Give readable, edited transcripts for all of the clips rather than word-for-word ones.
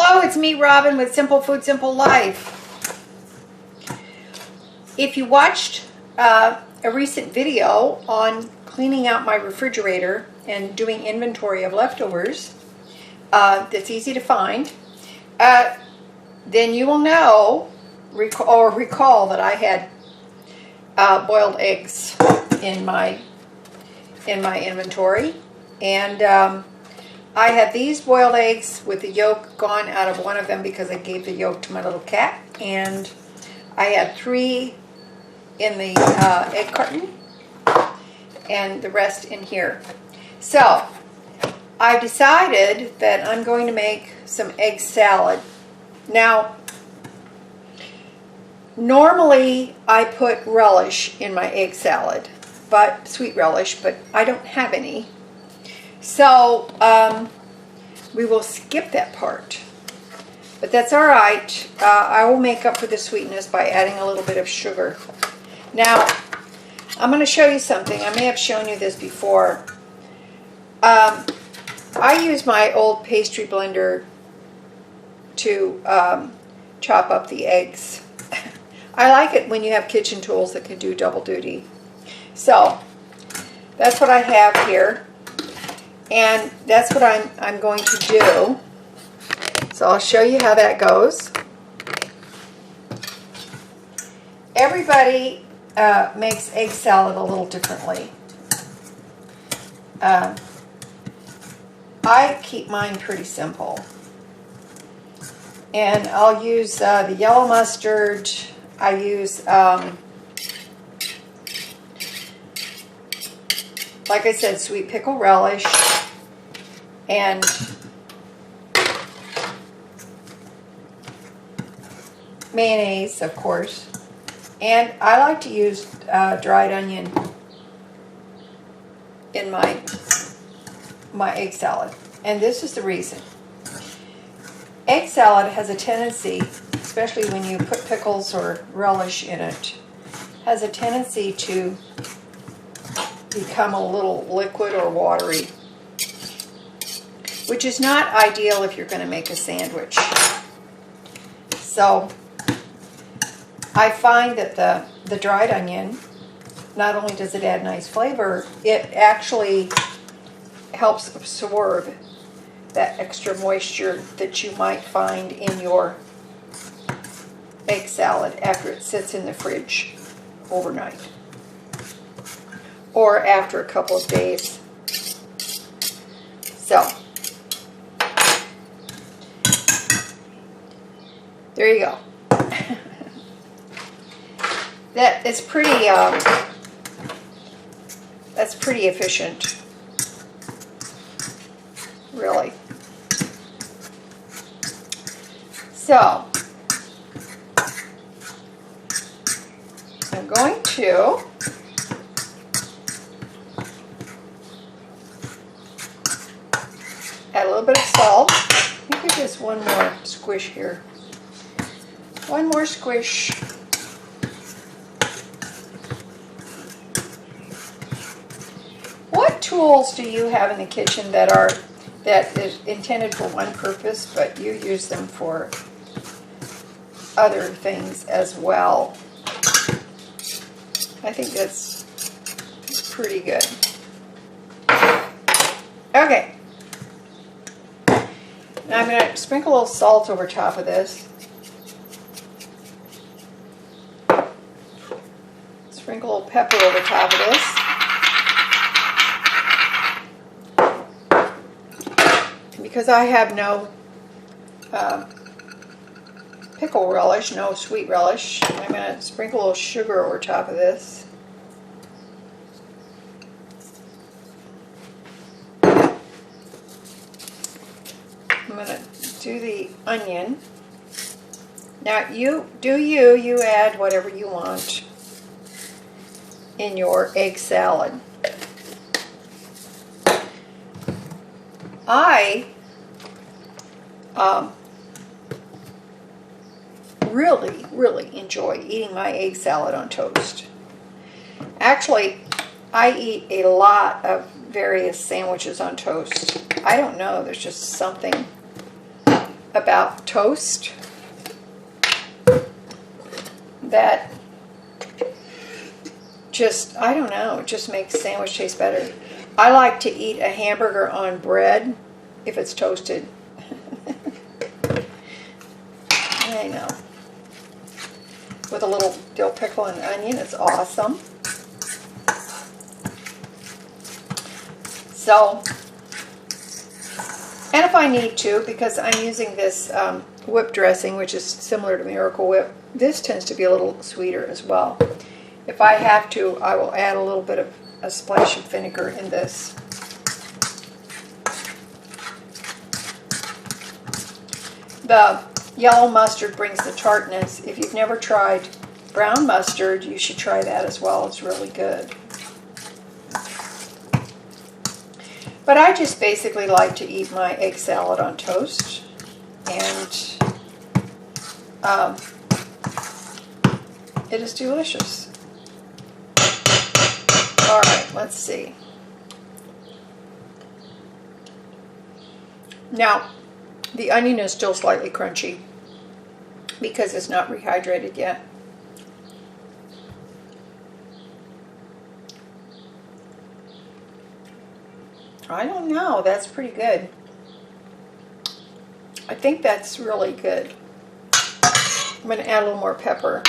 Hello, it's me, Robin, with Simple Food, Simple Life. If you watched a recent video on cleaning out my refrigerator and doing inventory of leftovers, that's easy to find, then you will know or recall that I had boiled eggs in my inventory, and I had these boiled eggs with the yolk gone out of one of them because I gave the yolk to my little cat, and I had 3 in the egg carton and the rest in here. So I decided that I'm going to make some egg salad. Now, normally I put relish in my egg salad, but sweet relish, but I don't have any. So we will skip that part, but that's all right. I will make up for the sweetness by adding a little bit of sugar. Now, I'm going to show you something. I may have shown you this before. I use my old pastry blender to chop up the eggs. I like it when you have kitchen tools that can do double duty. So that's what I have here. And that's what I'm going to do. So I'll show you how that goes. Everybody makes egg salad a little differently. I keep mine pretty simple. And I'll use the yellow mustard. I use, like I said, sweet pickle relish. And mayonnaise, of course. And I like to use dried onion in my egg salad. And this is the reason. Egg salad has a tendency, especially when you put pickles or relish in it, has a tendency to become a little liquid or watery, which is not ideal if you're going to make a sandwich. So I find that the dried onion, not only does it add nice flavor, it actually helps absorb that extra moisture that you might find in your egg salad after it sits in the fridge overnight or after a couple of days. So there you go. That's pretty efficient, really. So I'm going to add a little bit of salt. Let me give this one more squish here. One more squish. What tools do you have in the kitchen that is intended for one purpose, but you use them for other things as well? I think that's pretty good. Okay. Now I'm going to sprinkle a little salt over top of this. Sprinkle a little pepper over top of this. Because I have no pickle relish, no sweet relish, I'm going to sprinkle a little sugar over top of this. I'm going to do the onion. Now you add whatever you want in your egg salad. I really enjoy eating my egg salad on toast. Actually, I eat a lot of various sandwiches on toast. I don't know, there's just something about toast that just, I don't know, it just makes sandwich taste better. I like to eat a hamburger on bread if it's toasted. I know. With a little dill pickle and onion, it's awesome. So, and if I need to, because I'm using this whip dressing, which is similar to Miracle Whip, this tends to be a little sweeter as well. If I have to, I will add a little bit of a splash of vinegar in this. The yellow mustard brings the tartness. If you've never tried brown mustard, you should try that as well. It's really good. But I just basically like to eat my egg salad on toast, and it is delicious. All right, let's see. Now, the onion is still slightly crunchy because it's not rehydrated yet. I don't know, that's pretty good. I think that's really good. I'm going to add a little more pepper.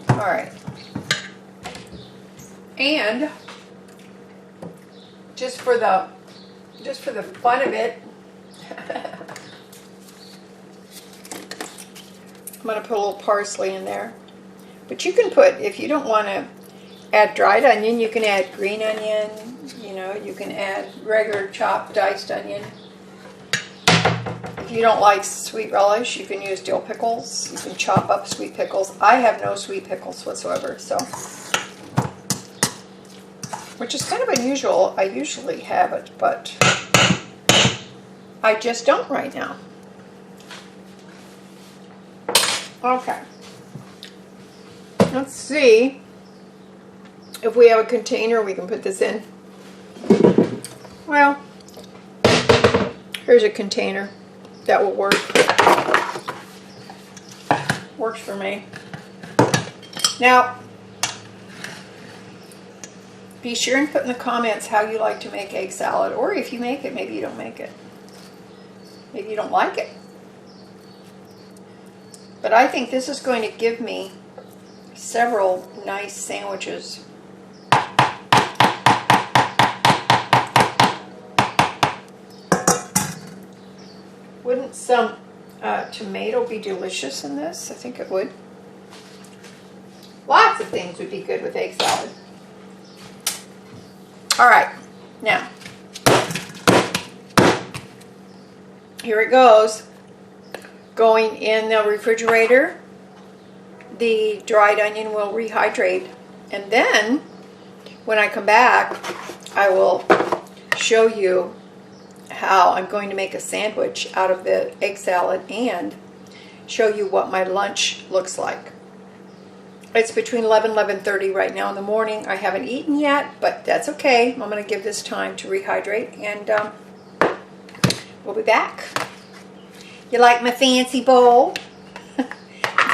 All right. And just for the fun of it, I'm going to put a little parsley in there. But you can put, if you don't want to add dried onion, you can add green onion, you know, you can add regular chopped diced onion. If you don't like sweet relish, you can use dill pickles. You can chop up sweet pickles. I have no sweet pickles whatsoever, so, which is kind of unusual. I usually have it, but I just don't right now. Okay, let's see if we have a container we can put this in. Well, here's a container that will work. Works for me. Now, be sure and put in the comments how you like to make egg salad, or if you make it, maybe you don't make it. Maybe you don't like it. But I think this is going to give me several nice sandwiches. Wouldn't some tomato be delicious in this? I think it would. Lots of things would be good with egg salad. All right, now, here it goes. Going in the refrigerator, the dried onion will rehydrate, and then when I come back, I will show you how I'm going to make a sandwich out of the egg salad and show you what my lunch looks like. It's between 11 and 11:30 right now in the morning. I haven't eaten yet, but that's okay. I'm going to give this time to rehydrate, and we'll be back. You like my fancy bowl?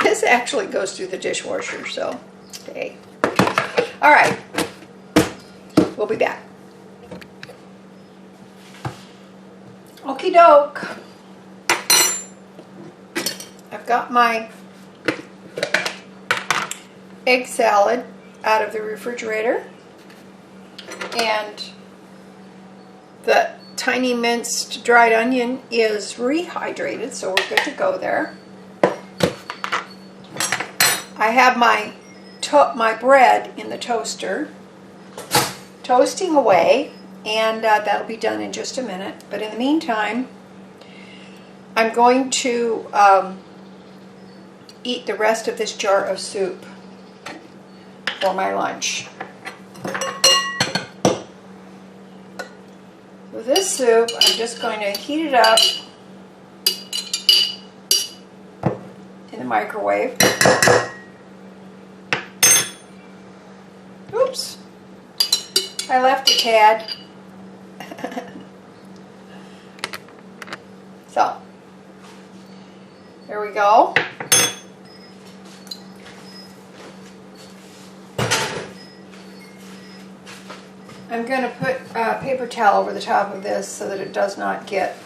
This actually goes through the dishwasher, so hey. All right, we'll be back. Okie doke. I've got my egg salad out of the refrigerator, and the tiny minced dried onion is rehydrated, so we're good to go there. I have my bread in the toaster, toasting away, and that'll be done in just a minute. But in the meantime, I'm going to eat the rest of this jar of soup for my lunch. With this soup, I'm just going to heat it up in the microwave. Oops. I left a tad. So, there we go. I'm going to put a paper towel over the top of this so that it does not get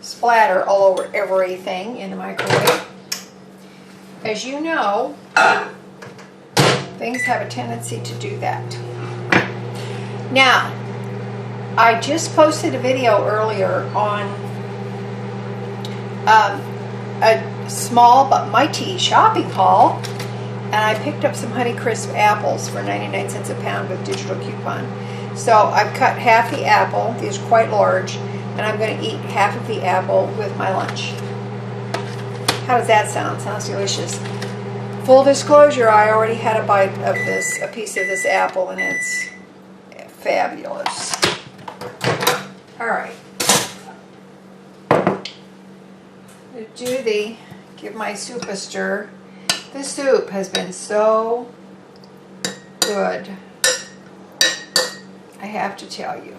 splatter all over everything in the microwave. As you know, things have a tendency to do that. Now, I just posted a video earlier on a small but mighty shopping haul, and I picked up some Honeycrisp apples for 99 cents a pound with digital coupon. So I've cut half the apple, these are quite large, and I'm going to eat half of the apple with my lunch. How does that sound? Sounds delicious. Full disclosure, I already had a bite of this, a piece of this apple, and it's fabulous. All right. Give my soup a stir. This soup has been so good, I have to tell you.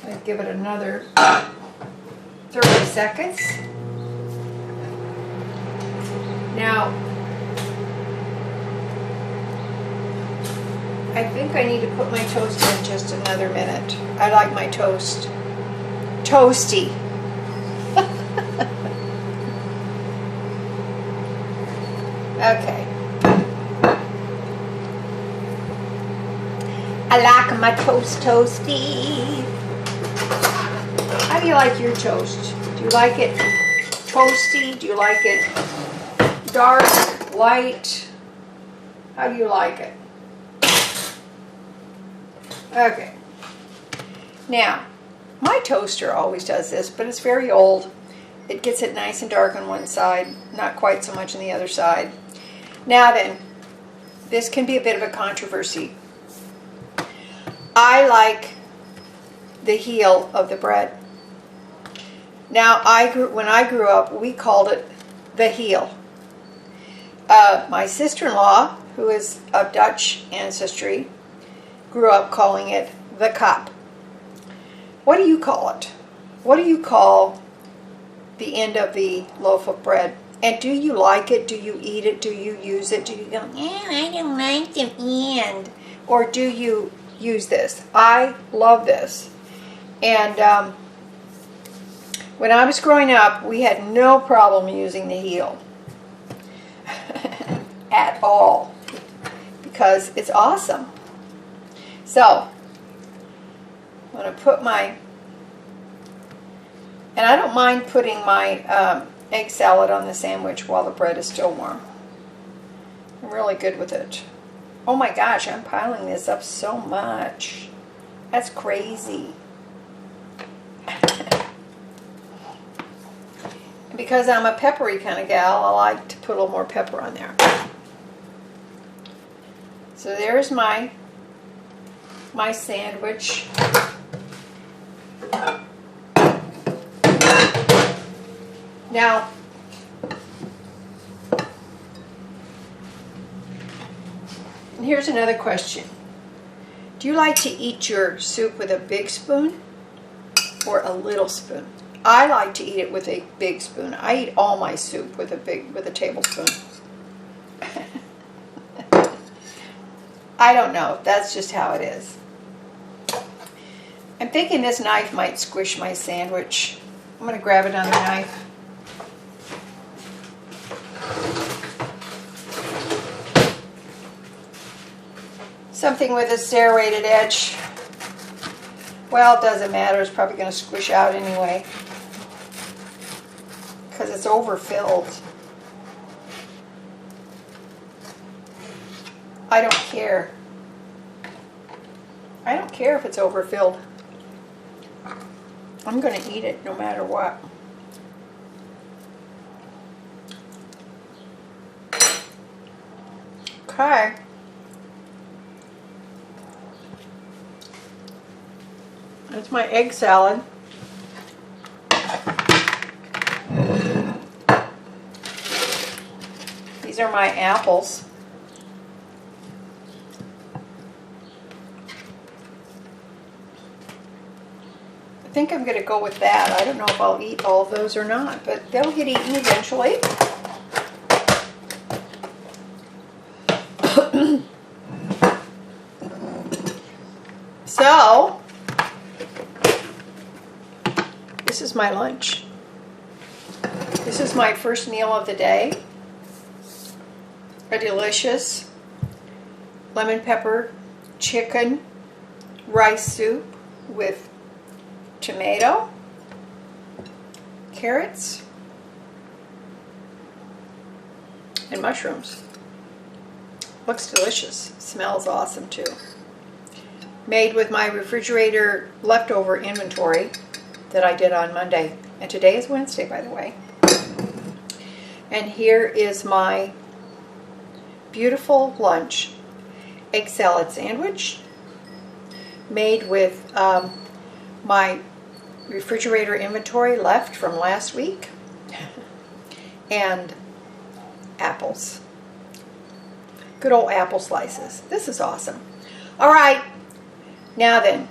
I'll give it another 30 seconds. Now, I think I need to put my toast in just another minute. I like my toast toasty. Okay. I like my toast toasty. How do you like your toast? Do you like it toasty? Do you like it dark, light? How do you like it? Okay. Now, my toaster always does this, but it's very old. It gets it nice and dark on one side, not quite so much on the other side. Now then, this can be a bit of a controversy. I like the heel of the bread. Now, when I grew up, we called it the heel. My sister-in-law, who is of Dutch ancestry, grew up calling it the kop. What do you call it? What do you call the end of the loaf of bread? And do you like it? Do you eat it? Do you use it? Do you go, I don't like the end? Or do you use this? I love this. And when I was growing up, we had no problem using the heel at all, because it's awesome. So, I'm going to put my, and I don't mind putting my egg salad on the sandwich while the bread is still warm. I'm really good with it. Oh my gosh, I'm piling this up so much. That's crazy. Because I'm a peppery kind of gal, I like to put a little more pepper on there. So there's my sandwich. Now, here's another question. Do you like to eat your soup with a big spoon or a little spoon? I like to eat it with a big spoon. I eat all my soup with a tablespoon. I don't know. That's just how it is. I'm thinking this knife might squish my sandwich. I'm going to grab it on the knife. Something with a serrated edge. Well, it doesn't matter. It's probably going to squish out anyway, because it's overfilled. I don't care. I don't care if it's overfilled. I'm going to eat it no matter what. Okay. That's my egg salad. These are my apples. think I'm going to go with that. I don't know if I'll eat all of those or not, but they'll get eaten eventually. So, this is my lunch. This is my first meal of the day. A delicious lemon pepper chicken rice soup with tomato, carrots, and mushrooms. Looks delicious. Smells awesome too. Made with my refrigerator leftover inventory that I did on Monday. And today is Wednesday, by the way. And here is my beautiful lunch. Egg salad sandwich made with my refrigerator inventory left from last week, and apples. Good old apple slices. This is awesome. All right, now then,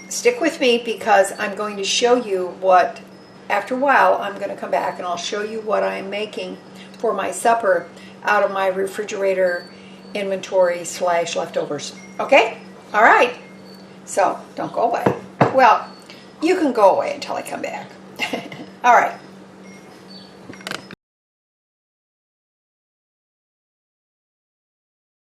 stick with me because I'm going to show you what, after a while, I'm going to come back and I'll show you what I'm making for my supper out of my refrigerator inventory / leftovers. Okay? All right. So, don't go away. Well, you can go away until I come back. All right.